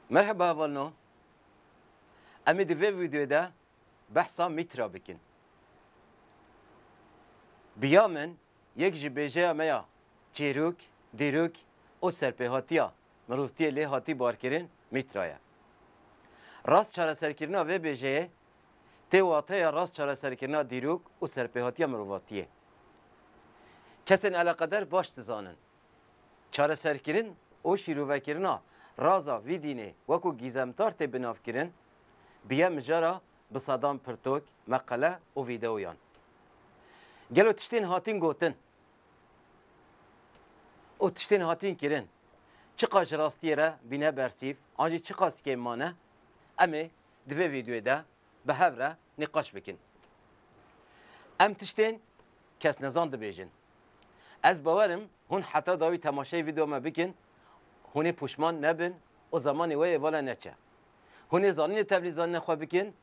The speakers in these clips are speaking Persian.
مرحبا والنو امی دوی ویدیو ده بحثا میترا بکن بیا من یک جبهه میا چیروک دیروک او سرپهاتیا مروفتی لی هاتی بارکرین میترایا راست چاره سرکرنا و بیجه تی واته راست چاره سرکرنا دیروک او سرپهاتیا مروفاتیه کسین علاقدار باش دزانن چاره سرکرین او شیروکرنا رازا ویدینه وکو گیزمتار تی بناف کرن بیا مجارا بصدام پرتوک مقاله او ویدئویان گلو تشتین هاتین گوتن او تشتین هاتین کرن چقاش راستیه را بینه برسیف آنجی چقاس که مانه امی دوی ویدیوی ده به هفره نقاش بکن ام تشتین کس نزان دبیجن از باورم هون حتی داوی تماشای ویدیو ما بکن هونه پشمان نبن او زمانی وی والا نچه هونه زانین تبلیزان نخواه بکن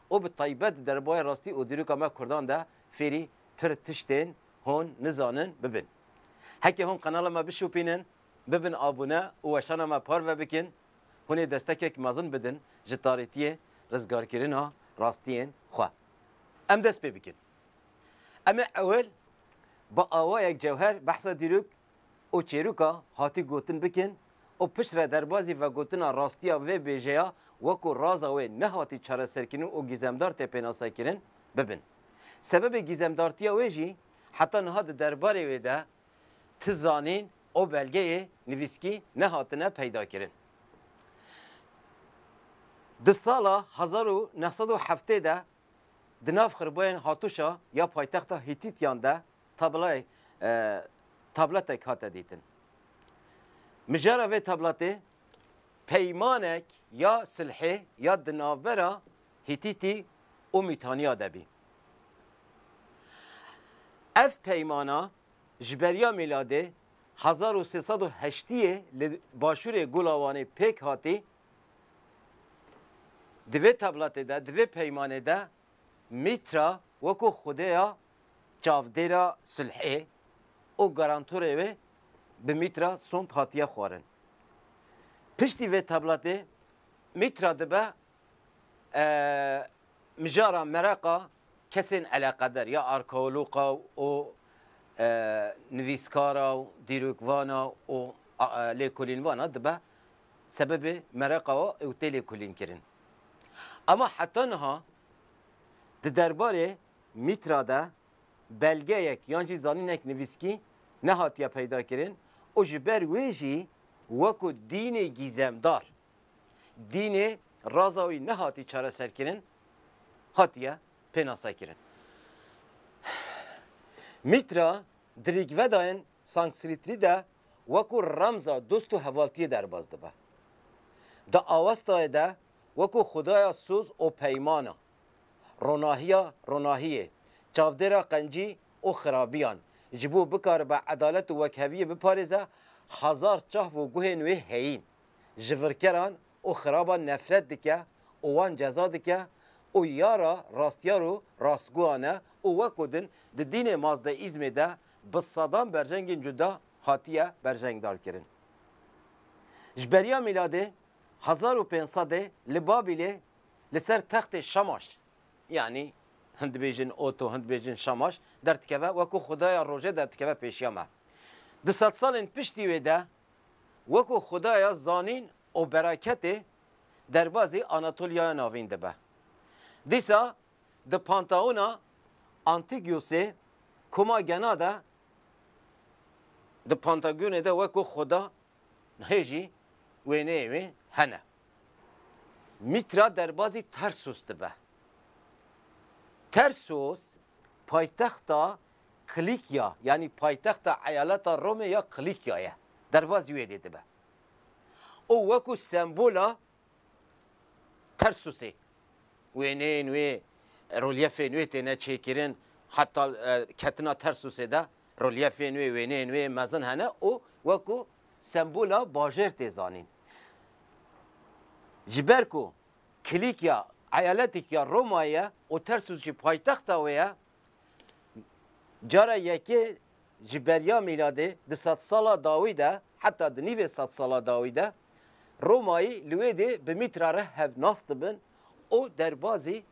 او به طیبت دربای راستی او دیروک اما کردان ده فیری پر تشتین هون نزانن ببین هکی هون قنال ما بشوپینن ببین آبونه و وشان ما پار و بکن هونه دستک مازن بدن جتاریتیه رزگار کرن ها راستین خواه ام دست بکن اما اول با آوای یک جوهر بحث دیروک او چیروکا هاتی گوتن بکن او پشت دربازی و گوتن راستیا و بیجیا وکو رازا و نهاتی چاره سرکنون او گیزمدار تپیناسا کرن ببین سبب گیزمدارتیا ویجی حتی نهاد درباره ویده تزانین او بلگه نویسکی نهاتنه پیدا کرن ده سالا 1907 ده دناف خربوین هاتوشا یا پایتختا هیتیتیان ده تابلتک هاته دیتن مجاره و تابلته پیمانک یا سلحه یا دناوبرا هیتیتی و میتانیا دبی اف پیمانا جبریا میلاده 1308 باشور گلاوانی پیک هاتی دوی تابلته ده دوی پیمانه ده میترا وکو خودیا چاودیرا سلحه او گارانتوره و به میترا سونت هاتیه خوارن پشتی و تابلته میترا دبه مجارا مراقا کسین علاقه در یا آرکولوقا و نویسکارا و دیروکوانا و لیکولینوانا دبه سبب مراقا و تلیکولین کرن اما حتی نها درباره میترا ده بلگه یک یانجی زانینک نویسکی نهاتیه پیدا کرن او جبر ویجی وکو دین گیزمدار دین رازاوی نهاتی چاره سر کرن هاتیه پناسا کرن میترا دریگ وداین سانکسریتری ده وکو رمزا دوست و حوالتی در بازده با دا آوستای ده وکو خدایا سوز و پیمانا روناهیه چاودرا قنجی و خرابیان جبو بکار با عدالت و وکهویه بپارزه هزار چاه و گوه نوی هین جورکران و خرابان نفرت دکه و وان جزا دکه و یارا راستیارو راستگوانه و وکودن ده دین مازده ایزمه ده بصدام برجنگین جدا هاتیه برجنگ دار کرن جبریا میلاده 1500 لبابیله لسر تخت شماش یعنی هند بیجن اوتو هند بیجن شماش در تکوه وکو خدای روژه در تکوه پیشیامه 200 سالین پشتی ویده وکو خدای زانین و برکت دربازی آناتولیا ناوین ده به دیسا ده پانتاونا انتیگیوسی کما گنا ده ده پانتاگونه ده وکو خدا هیجی وینه وی هنه میترا دربازی ترسوس ده به ترسوس پایتختا کلیکیا یعنی پایتخت ایالت روم یا کلیکیاه دربازی ویده ده به او وکو سمبولا ترسوسی وینه نوی رولیف نوی تینه چیکرین حتی کتنا ترسوسی ده رولیف نوی وینه نوی مزن هنه او وکو سمبولا باجر تیزانین جبرکو کلیکیا ایالتی که رومایه و ترسوسی پایتختا ویا جارا یکی جبریا میلاده 200 سالا داویده حتی دنیو 100 سالا داویده رومایی لویده به میترا ره هف ناست بن او در بازی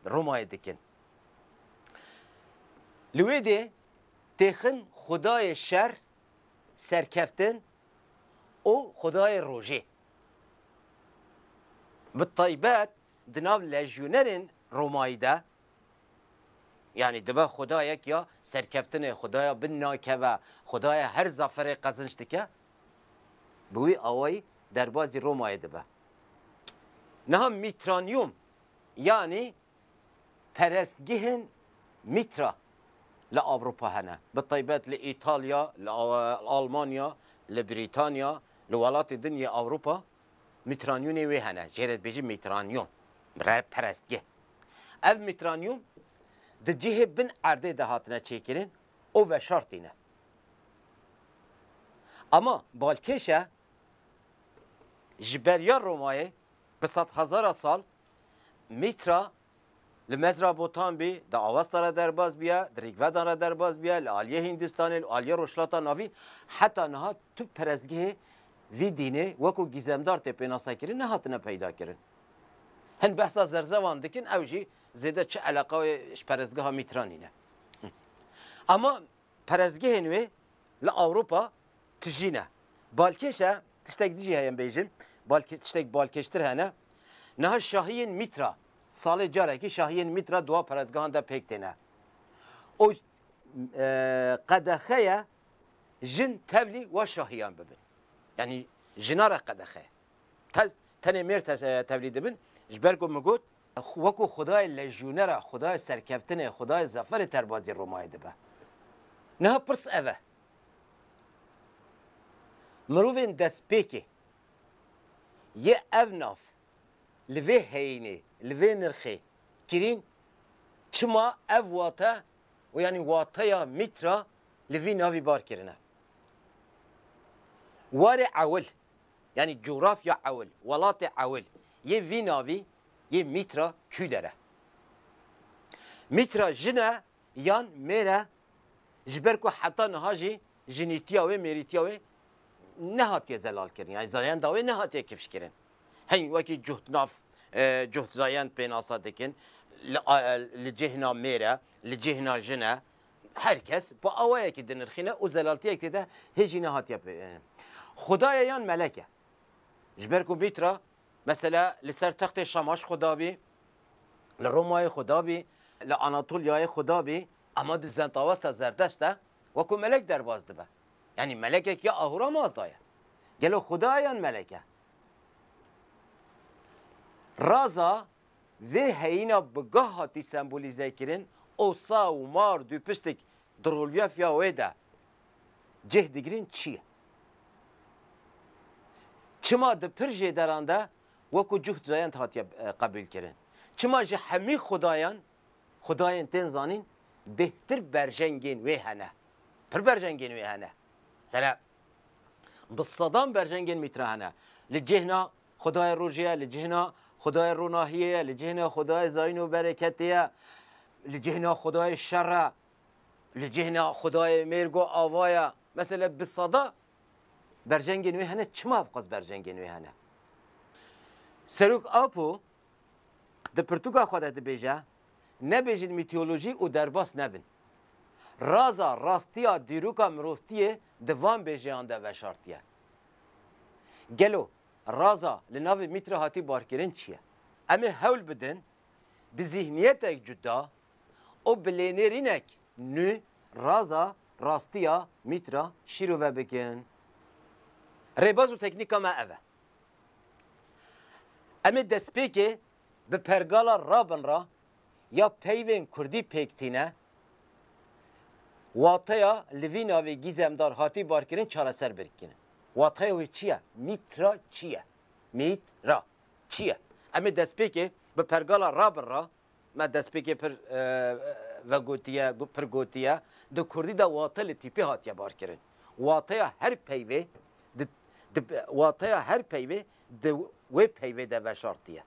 رومایی دکن لویده تخن خدای شر سرکفتن او خدای روژه بالطيبات دناب لجونرين رومایی ده یعنی دبا خدایک یا سرکفتن خدایا بناکه خدای هر زفر قزنش دکه بوی آوای در بازی رومای دبا نه میترانیوم یعنی پرستگهن میترا لأوروبا هنا بالطيبات لإيطاليا لألمانيا لبريطانيا لولات الدنيا أوروبا میترانیون وی هنه جرد بیجی میترانیون برای پرستگه اف میترانیون ده جه بن عرده ده هاتنه چیکرین او و شرطینه اما بالکشه جبریا رومایه به 100,000 سال میترا لمزرا بوتان بی ده آواز را در باز بیا دریگوه را در باز بیا لعالیه هندستان لعالیه روشلاتا ناوی حتی نها تو پرستگه وی دینه وکو گیزمدار تپیناسا کرن نه هاتنه پیدا کرن هن بحثا زرزوان دکن اوجی زیده چه علاقه پرزگاه میترانینه اما پرزگاه هنوی لأوروپا تجینه بالکشه تشتک دیجی هیم بیجم تشتک بالکشتر هنه نه شاهین میترا سال جاره که شاهین میترا دوا پرزگاهان ده پکتنه او قدخه جن تبلی و شاهیان ببین یعنی جنار قدخه تنه میر تولید بن جبرگو مگود وکو خدای لجونره خدای سرکفتنه خدای زفر تربازی رومای دبه نه پرس اوه مروفین دست پیکی یه او ناف لوی هینه لوی نرخه کرین چما او واتا و یعنی واتا یا میترا لوی ناوی بار کرنه واري عول يعني جغرافيا عول ولات عول يه فينافي يه مترا كودره مترا جنا يان ميرا جبركو حتى نهاجي جنيتيا و ميريتيا و نهاتي زلال كرن يعني زايان داوي نهاتي كيفش كرن هين وكي جهد ناف جهد زايان بيناسا دكن لجهنا ميرا لجهنا جنا herkes bu avaya ki denir xine o zelaltiye ki de hecine hat yapıyor. خدای یان ملکه جبر کو بیترا مثلا لسر تخت شماش خدا بی لرومای خدا بی لاناتولیای خدا بی اما دزن تاوست زردشته و کو ملک در باز دبه یعنی ملکه که اهورا ماز دایه گلو خدا یان ملکه رازا و هینا بگاه هاتی سمبولیزه کرن اوسا و مار دو پشتک درولویا فیا ویده جهد گرین چیه چما د پرژه درانده وکو جهد زایان هاتیه قبول کرن چما جه همی خدایان تنزانین بهتر برجنگین وی هنه پر برجنگین وی هنه سلام بالصدام برجنگین میتره هنه لجهنا خدای روجیه لجهنا خدای روناهیه لجهنا خدای زاین و برکتیه لجهنا خدای شره لجهنا خدای میرگو آوایا مثلا بالصدا برجنگین وی هنه چما افقاز برجنگین وی هنه سروک آپو ده پرتوگا خواده ده بیجه نبیجین میتیولوژی و درباس نبین رازا راستیا دیروکا مروفتیه دوام بیجیان ده وشارتیه گلو رازا لناوی میتر هاتی بارکرین چیه امی هول بدن به ذهنیت اک جدا او بلینرینک نو رازا راستیا میترا شیرو و بکن ریباز و تکنیکا ما اوه امی دسپیکی به پرگالا رابن را یا پیوین کردی پیکتینه واتیا لوینا و گیزمدار هاتی بارکرین چاره سر برکنه واتیا و چیه؟ میترا چیه؟ میترا چیه؟ امی دسپیکی به پرگالا رابن را ما دسپیکی پر و گوتیه پر گوتیه دو کردی دا واتل تیپی هاتیا بارکرین واتیا هر پیوی واتیا هر پیوی دو وی پیوی دا وشارتیه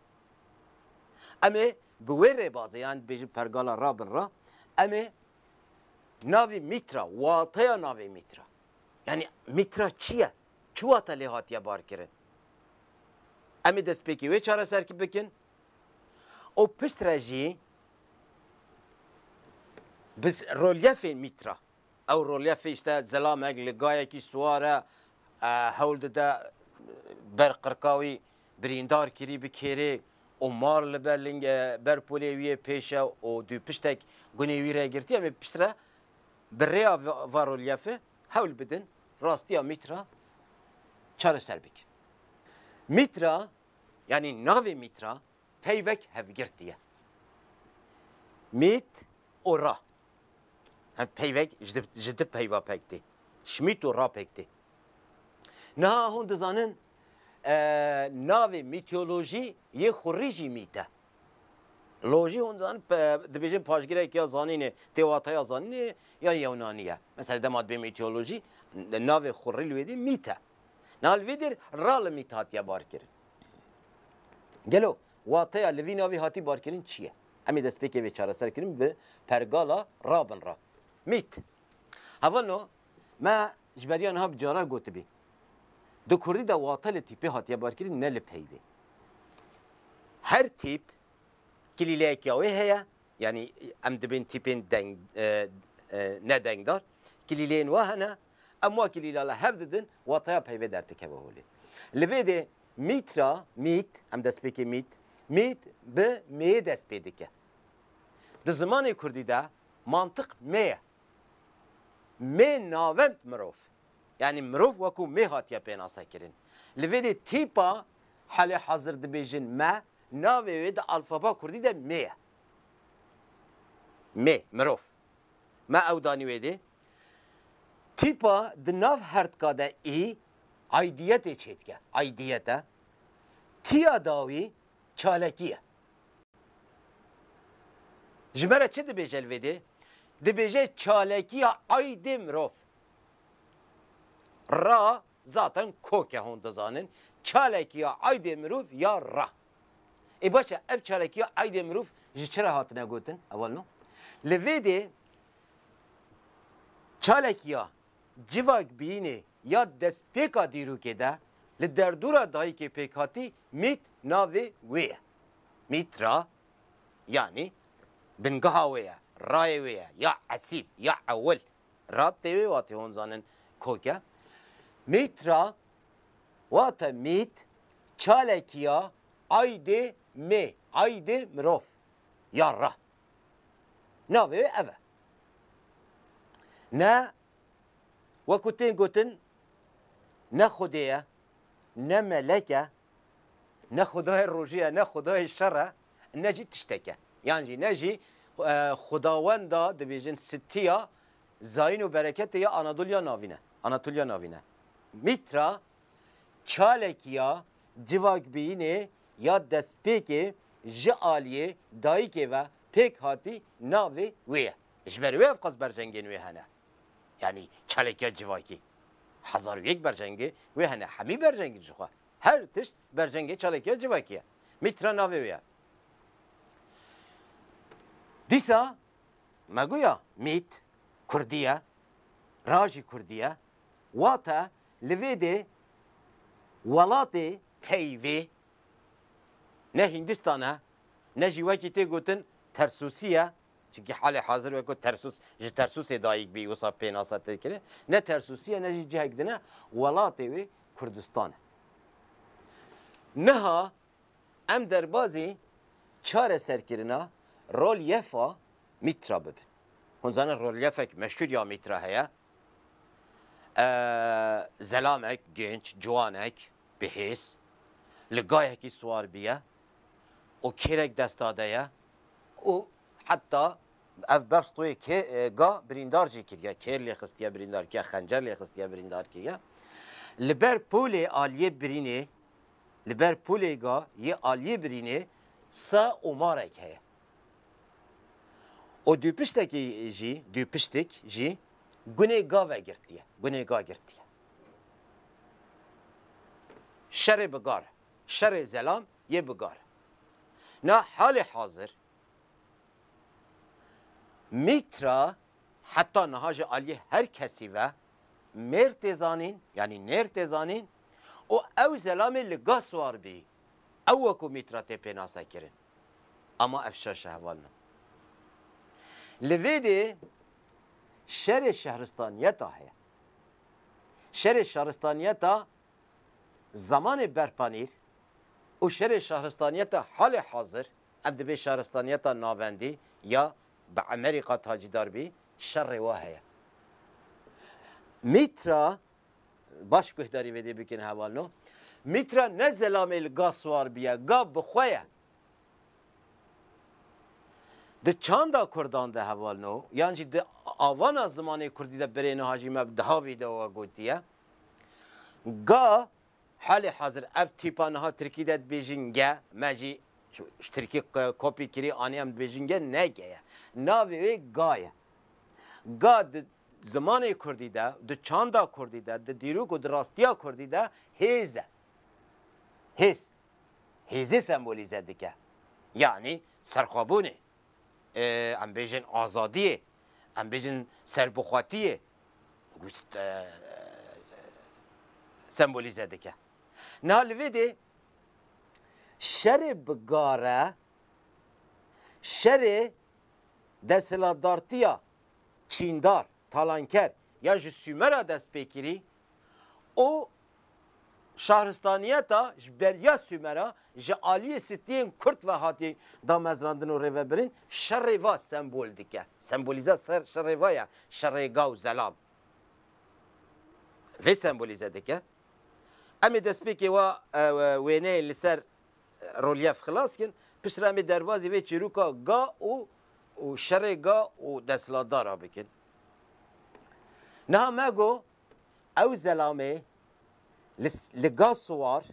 امی بویره بازه یعنی بیجی پرگالا رابن را امی ناوی میترا واتیا ناوی میترا یعنی میترا چیه؟ چو واتا لی هاتیه بار کرن امی دست پیکی وی چاره سر کی بکن او پشت رجی بس رولیف میترا او رولیف işte زلامک لگای کی سواره هول ده برقرقاوی بریندار کری بکری او مار لبرلینگ برپولیوی پیشه او دو پشتک گنیوی را گرتی امی پشتره بریا و رولیفه هول بدن راستیا میترا چاره سر بکن میترا yani navê mîtra peyvek hevgirtiye. Mît û ra. Hem peyvek ji di peyva pekti. Şmît û ra pekti. Niha hûn dizanin navê mîtolojî yê xurî jî mît e. Lojî hûn dizanin dibêjin paşgirek ya zanînê têwataya zanînê ya Yewnanî ye. Mesela demat bê mîtolojî navê xurî li wê de mît e. Niha li wê de ra li mît hatiye barkirin. Gelo wataya li vî navê hatî barkirin çi ye? Em ê destpêkê vê çareserkirin bi pergala rabin ra. Mît. Hevano me ji beriya niha bi cara gotibî. Di Kurdî de wata li tîpê hatiye barkirin ne li peyvê. Her tîp kilîleyekya wê heye yani em dibên tîpên nedengdar kilîleyên we hene em wa kilîlala hev didin wataya peyvê dertikeve holê. Li vê de mîtra, mît, em destpêkê mît bi mêyê dest pê dike. Di zimanê Kurdî de mantık mê ye. Mê navend mirov. Yani mirov wekû mê hatiye pênasa kirin. Li vê de tîpa helê hazir dibêjin me, navê wê di alfaba Kurdî de mê ye. Mê, mirov. Me ew danî wê de. Tîpa di nav hertka de î aidiyetê çêdike. Aidiyete. Tiya dawî çalekî ye. Ji me re çi dibêje li vê de? Dibêje çalekiya aydê mirov. Ra zaten koke hûn dizanin. Çalekiya aydê mirov ya ra. E başa ev çalekiya aydê mirov ji çi re hatine gotin? Eval no. Li vê de çalekiya civak bînê ya destpêka dîrokê de li derdora dayîkê pêk hatî mît navê wê ye. Mît ra yani bingeha wê ye. Rayê wê ye ya esîl ya ewil. Ra tê wê watê hûn zanin koke. Mît ra wate mît çalekiya aydê mê. Aydê mirov ya ra. Navê wê ev e. Ne wekû tên gotin ne Xwedê ye ne melek e ne xwedayê rojî ye ne xwedayê şer e ne jî tiştek e. Yan jî ne jî xwedawenda dibêjin sitiya zayîn û bereketê ya Anadolya navî ne. Anatolya navî ne. Mîtra çalekiya civakbînê ya destpêkê ji aliyê dayîkê ve pêk hatî navê wê ye. Ji ber wê ev qas bercengên wê hene. Yani çalekiya civakî. Hezar û yek bercengê wê hene. Hemî bercengî ji xwe. Her tişt bercengê çalekiya civakî ye. Mîtra navê wê ye. Dîsa me goya mît Kurdî ye, ra jî Kurdî ye, wate li vê de welatê peyvê ne Hindistan e ne jî wekî tê gotin Tersusî ye. Çünkü halê hazir wekû Tersus ji Tersusê dayîk bî wisa pênasa tê kirin. Ne Tersusî ye ne jî cihek dine welatê wê Kurdistan e. Niha em derbasî çareserkirina rolyefa mîtra bibin. Hûn zanin rolyefek meşhur ya mîtra heye. Zelamek genç, ciwanek bihês li gayekî swar biye û kêrek desta de ye û heta ev berstoyê ga birîndar jî kiriye. Kêr lê xistiye birîndar kiriye, xencer lê xistiye birîndar kiriye. Li ber polê aliyê birînê li ber polê ga yê aliyê birînê sa û marek heye. O dû piştekî jî, dû piştek jî gunê ga vegirtiye. Gunê ga girtiye. Şerê bigar, şerê zelam yê bigar. Na halê hazir mîtra heta niha ji aliyê her kesî ve mêr tê zanîn yani nêr tê zanîn û ew zelamê li ga swar bî. او وکو میترا تی پیناسا کرن اما افشاش هوالنا لویدی شر شهرستانیتا هیا شر شهرستانیتا زمان برپانیر و شر شهرستانیتا حال حاضر ابد به شهرستانیتا ناوندی یا به امریکا تاجیدار بی شر واهیا میترا باش گهداری ویدی بکن حوالنو میترا نه زلامه الگاسوار بیا گا بخواه ده چاندا کردان ده حوالنو یعنی ده آوان از زمان کردی ده برین حاجی مب دهاوی ده و گوتیه گا حال حاضر اف تیپانها ترکی ده بیجنگه مجی ترکی کپی کری آنی هم بیجنگه نگه ناوی وی گایه گا ده زمان کردی ده چاندا کردی ده دیروک و دراستیا کردی ده هیزه هیزه سمبولیزه دکه یعنی سرخوابونه ام بیجن آزادیه ام بیجن سربخواتیه گوست سمبولیزه دکه نه لویده شر بگاره شر دستلادارتیا چیندار تالانکر یا جو سومرا دست پیکری او شهرستانیتا بریا سومرا جعالی ستین کرد و هاتی دا مزراندن و ریوبرین شروا سمبول دیگه سمبولیزه سر شروایا شرگا و زلام و سمبولیزه دیگه امی دست پیکی و وینه لسر رولیف خلاص کن پشت امی دروازی و چیروکا گا و شرگا و دستلادارا بکن نه مگو او زلامه لگاز سوار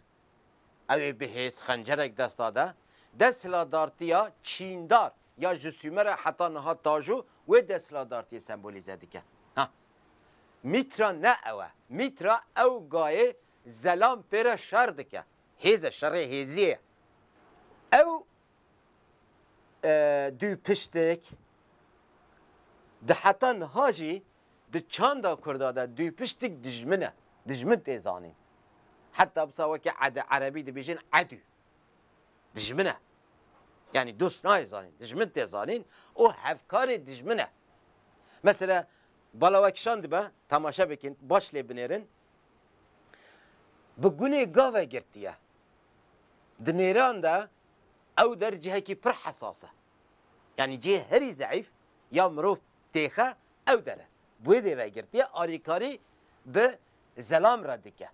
او بهیس خنجرک دست داده دستلادارتیا چیندار یا جسومه حتی نها تاجو و دستلادارتی سمبولیزه دیگه میترا نه اوه میترا او گایه زلام پیره شر دیگه هیزه شر هیزیه او دو پشتک ده حتی نهاجی ده چاندا کرداده دوی پشتک دجمن تیزانین حتی بساوه که عربی ده بیشین عدو دجمنه یعنی دوست نایزانین دجمن تیزانین او هفکار دجمنه مثلا بالاوکشان ده به تماشا بکن باش لی بنیرن بگونه گاوه گرتیه ده نیران ده او در جهه که پر حساسه یعنی جه هری ضعیف یا مروف تیخه او داره بوده و گرتیه آریکاری به زلام را دکه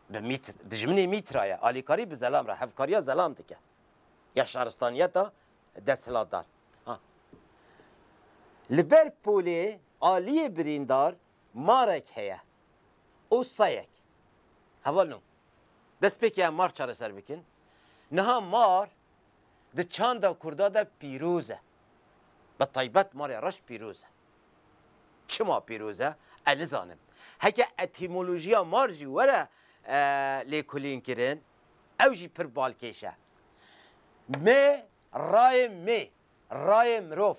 به میتر دجمنی میترایه آریکاری به زلام را هفکاریا زلام دکه یا شهرستانیتا دستلادار لبر پولی آلی بریندار مارک هیه او سایک حوالنو دست پیکی مار چاره سر بکن نها مار ده چاندا کرده ده پیروزه به طیبت مار رش پیروزه چما پیروزه؟ الزانم هکه اتیمولوژیا مار جی وره لیکولین کرن او جی پر بالکیشه رای مروف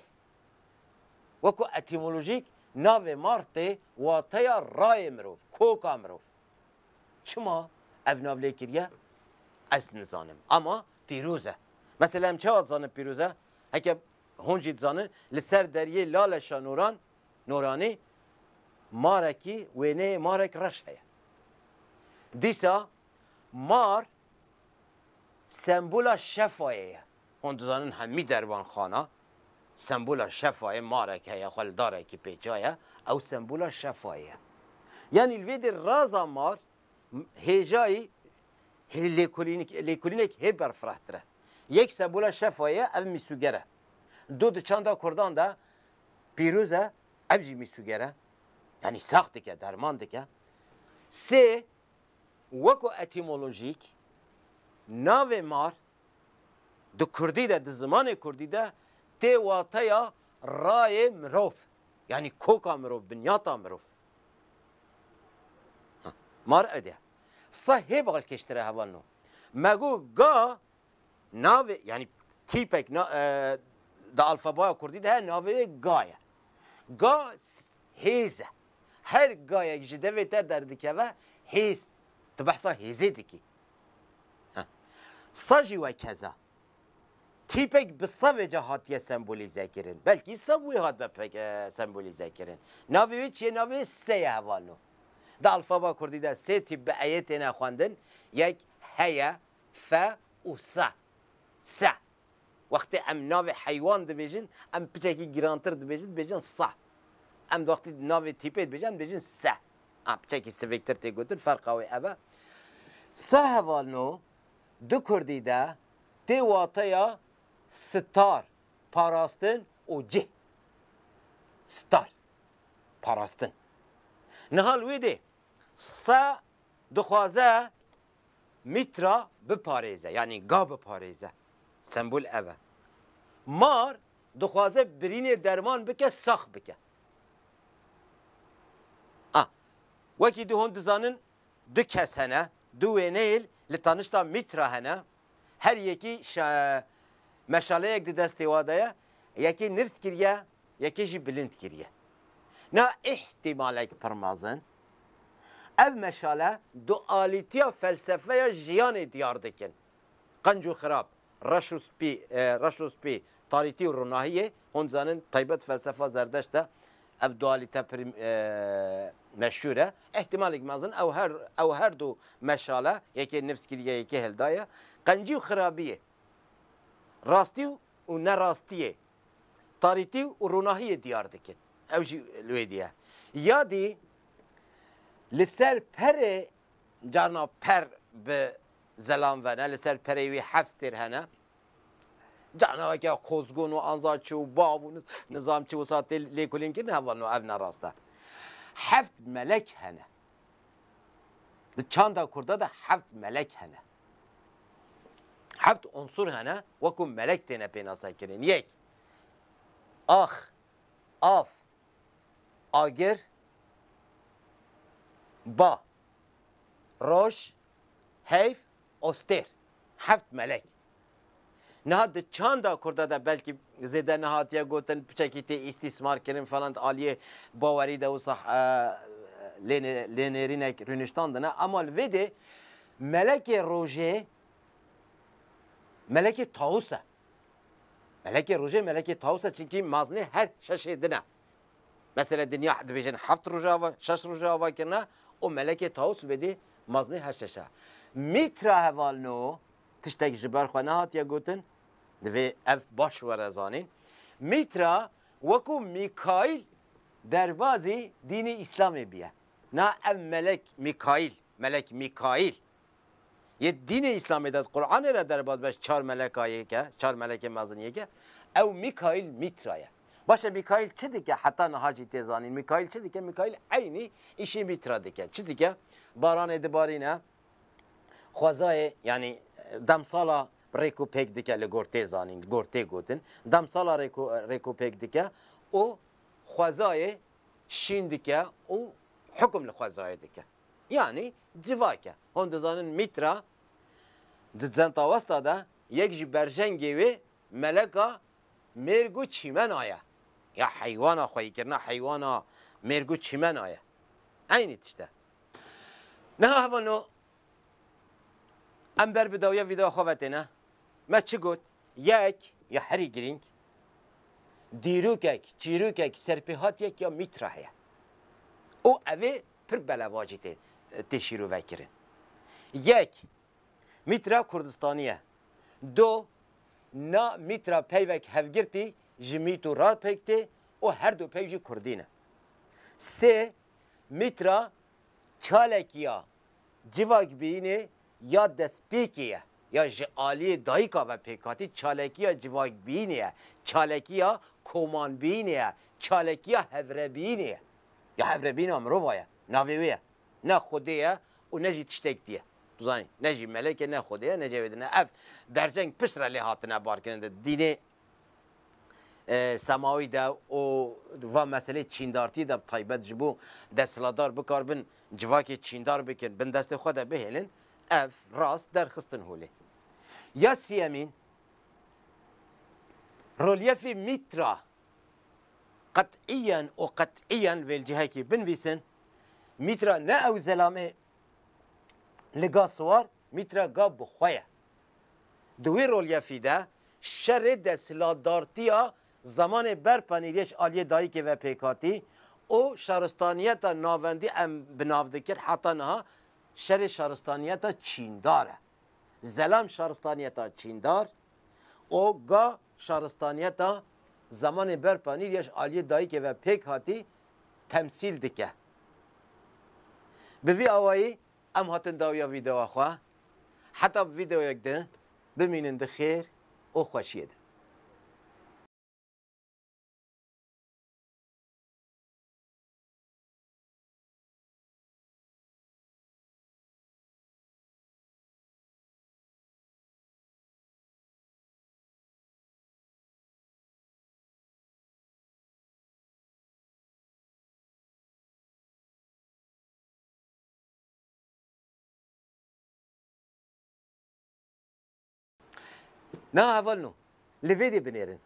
وکو اتیمولوژیک ناو مارته واتیا رای مروف کوکا مروف چما او ناو لیکریه از نزانم اما پیروزه مثلا هم چه زانه پیروزه هکه هونجید زانه لسر دریه لالشا نورانی مارکی وینه مارک رش هیا دیسا مار سمبولا شفایه هون دزانن همی دربان خانه سمبولا شفایه مارک هیا خالداره که پیچایه او سمبولا شفایه یعنی الوید رازا مار هیجایی لیکولینک هی برفرحتره یک سمبولا شفایه او میسوگره دو چاندا کردان ده پیروزه او جی میسوگره یعنی سخت که درمان که سه وکو اتیمولوژیک ناو مار دو کردی ده زمان کردی ده تی واتیا رای مروف یعنی کوکا مروف بنیاتا مروف مار اده صحیح بغل کشتره هوانو مگو گا ناو یعنی تیپک دا الفابای کردی ده ناوی گایه گا هیزه هر گایه جدوی تر در دکه و هیز تو بحثا هیزه دکی ساجی و کذا تیپک به سوی جهاتیه سمبولیزه کرن بلکی سوی هات به پک سمبولیزه کرن ناوی چیه ناوی سه هوالو دا الفابا کردی دا سه تیپ به آیت نخواندن یک هیا ف و سه وقتی ام ناوی حیوان دبیجن ام پچکی گرانتر دبیجن بیجن سه ام وقتی ناوی تیپه دبیجن بیجن سه ام پچکی سویکتر تی گوتن فرق اوی ابا سه هوالو دو کردی دا تی واتیا ستار پاراستن و جه ستار پاراستن نهال ویده سا دخوازه میترا بپاریزه یعنی گا بپاریزه سمبول اوه مار دخوازه برین درمان بکه ساخ بکه وکی دو هم دزانن دو کس هنه دو وینیل لطانشتا میترا هنه هر یکی مشاله یک دستی واده یکی نفس کریه یکی جی بلند کریه نه احتمالک پرمازن ev meşale dualitiya felsefeya jiyanê diyar dikin. Qenc û xirab, reş û spî, tarîtî û ronahiyê hûn zanin taybet felsefa zerdeşt de ev dualite pir meşhûr e. Ehtimalek mezin ew her du meşale yekê nifskiriye yekê heldaye qencî û xirabiyê rastî û nerastiyê tarîtî û ronahiyê diyar dikin. Ew jî li wê diye. Yadî لسر پر جانا پر به زلام ونه لسر پری وی حفظ هنه جانا که خوزگون و انزاچ و باب و نظام چی وسات لیکولین که نه ولنو اف نراسته هفت ملک هنه ده چند کرده ده هفت ملک هنه هفت عنصر هنه وکو ملک تینه پیناسا کرین یک آخ آف آگر با روش حیف استر هفت ملک نهاد چند کرده ده بلکه زیده نهاد یا گوتن پچکی تی استثمار کردن فلان عالیه باوری ده و صح لینرینک رونشتان ده نه اما الویده ملک روژه ملک تاوسه ملک روژه ملک تاوسه چونکی مازنه هر ششه دنه مثلا دنیا حد بیشن هفت روژه و شش روژه و کنه و ملک تاوس بدی مازنه هر ششه میترا هوال نو تشتک جبر خانه هات یا گوتن دوی اف باش ورزانین میترا وکو میکائیل دربازی دین اسلام بیه نه ام ملک میکائیل یه دین اسلامی داد قرآن را درباز باش چهار ملک مازنیه که او میکائیل میترایه باشه میکائیل چه دیگه حتی نهاجی تیزانین میکائیل چه دیگه میکائیل عینی ایشی میترا دیگه چه دیگه باران ادبارینه خوازای یعنی دم سالا ریکو پیک دیگه لگورته زانین گورته گوتن دم سالا ریکو پیک دیگه او خوازای شین دیگه او حکم لخوازای دیگه یعنی جواکه هون دزانین میترا دزن تاوستا ده یک جی برجنگی و ملکا مرگو چیمن آیا یا حیوانا خواهی کرنا حیوانا مرگو چیمن آیا اینی تشته نه هفانو امبر بداویا ویدا خواهده نه ما چی گوت یک یا هری گرینگ دیروکک چیروکک سرپیهات یک یا میتراهیه او اوه پر بلواجی تشیرو وکرن یک میترا کردستانیه دو نا میترا پیوک هفگرتی جمیتو راد پیکتی و هر دو پیوجی کردینه سه میترا چالکیا جواک بینه یا دسپیکیه یا جعالی دایکا و پیکاتی چالکیا جواک بینه چالکیا کومان بینه چالکیا هفربینه یا هفربینه امروایه ناویویه نه خودیه و نجی تشتک دیه دوزانی نجی ملکه نه خودیه نجی ویدنه اف برجنگ پسر لی هاتنه بار کننده دینه سماوی ده و مسئله چیندارتی ده طایبت جبو دستلادار بکار بن جواکی چیندار بکن بن دست خود بهلن اف راست در خستن هوله یا سیمین رولیف میترا قطعیاً والجهه که بنویسن میترا نه او زلامه لگا سوار میترا گا بخواه دوی رولیفی ده شر دستلادارتیا زمان برپنیریش آلیه دایی که و پیکاتی او شهرستانیت ناوندی ام بناو دکر حتی نه شر شهرستانیت چینداره زلم شهرستانیت چیندار او گا شهرستانیت زمان برپنیریش آلیه دایی که و پیکاتی تمثیل دکه به وی آوایی ام هاتن داویا ویدیو خواه حتی ویدیو یک ده ببینن ده خیر او خوشیه ده نه اول نو لویدی بنیرن